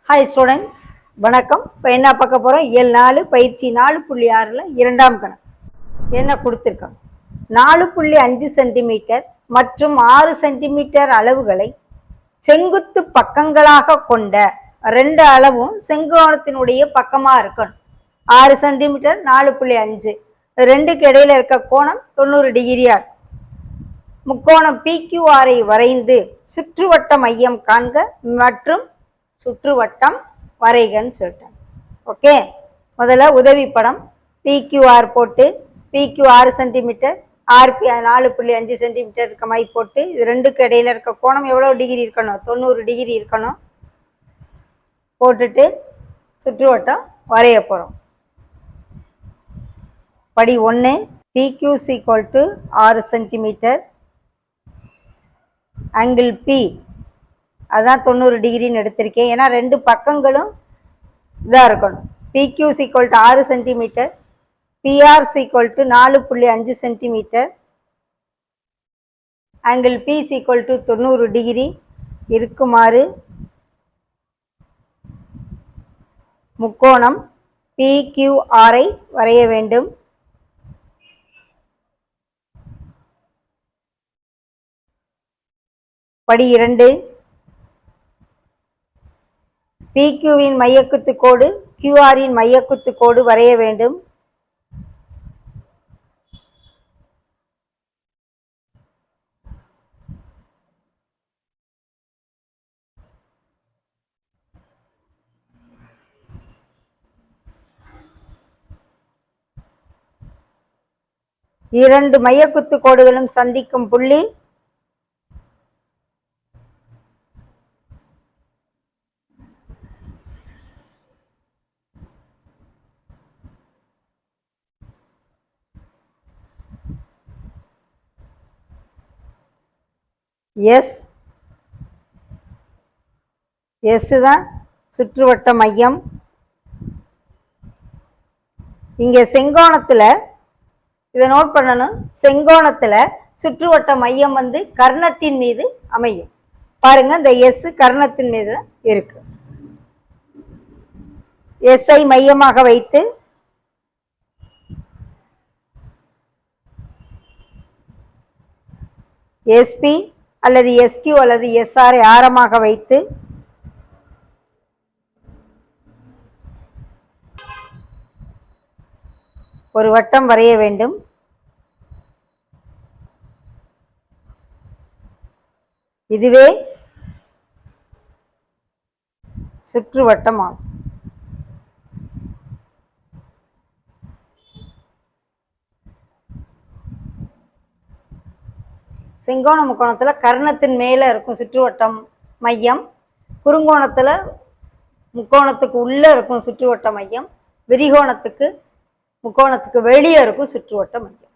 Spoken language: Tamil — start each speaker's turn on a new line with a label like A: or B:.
A: ஹாய் ஸ்டூடெண்ட்ஸ், வணக்கம். இப்போ என்ன பார்க்க போகிறோம்? இயல் 4 பயிற்சி 4.6ல் இரண்டாம் கணக்கு என்ன கொடுத்துருக்கோம்? 4.5 சென்டிமீட்டர் மற்றும் 6 சென்டிமீட்டர் அளவுகளை செங்குத்து பக்கங்களாக கொண்ட ரெண்டு அளவும் செங்கோணத்தினுடைய பக்கமாக இருக்கணும். 6 சென்டிமீட்டர் 4.5 ரெண்டுக்கு இடையில இருக்க கோணம் 90 டிகிரியா இருக்கும். முக்கோணம் PQRஐ வரைந்து சுற்றுவட்ட மையம் காண்க மற்றும் சுற்றுவட்டம் வரைகன்னு சொல்லிட்டாங்க. ஓகே, முதல்ல உதவி படம் PQR போட்டு PQ 6 சென்டிமீட்டர் RP 4.5 சென்டிமீட்டர் இருக்க மாதிரி போட்டு இது ரெண்டுக்கு இடையில இருக்க கோணம் எவ்வளோ டிகிரி இருக்கணும்? 90 டிகிரி இருக்கணும். போட்டுட்டு சுற்றுவட்டம் வரைய போகிறோம். படி 1 PQ = 6 சென்டிமீட்டர், ஆங்கிள் P அதான் 90 டிகிரின்னு எடுத்திருக்கேன். ஏன்னா ரெண்டு பக்கங்களும் இதாக இருக்கணும். PQ = 6 centimetre, PR = 4.5 centimetre, angle P = 90 degree இருக்குமாறு முக்கோணம் PQRஐ வரைய வேண்டும். படி 2 PQவின் மையக்குத்து கோடு QRின் மையக்குத்து கோடு வரைய வேண்டும். இரண்டு மையக்குத்து கோடுகளும் சந்திக்கும் புள்ளி S தான் சுற்றுவட்ட மையம். இங்கே செங்கோணத்தில் இதை நோட் பண்ணணும். செங்கோணத்தில் சுற்றுவட்ட மையம் வந்து கர்ணத்தின் மீது அமையும். பாருங்க, இந்த S கர்ணத்தின் மீது இருக்கு. S-ஐ மையமாக வைத்து SP அல்லது SQ அல்லது SR ஆரமாக வைத்து ஒரு வட்டம் வரைய வேண்டும். இதுவே சுற்றுவட்டம் ஆகும். செங்கோண முக்கோணத்தில் கர்ணத்தின் மேலே இருக்கும் சுற்றுவட்டம் மையம், குறுங்கோணத்தில் முக்கோணத்துக்கு உள்ளே இருக்கும் சுற்றுவட்ட மையம், விரிகோணத்துக்கு முக்கோணத்துக்கு வெளியே இருக்கும் சுற்றுவட்ட மையம்.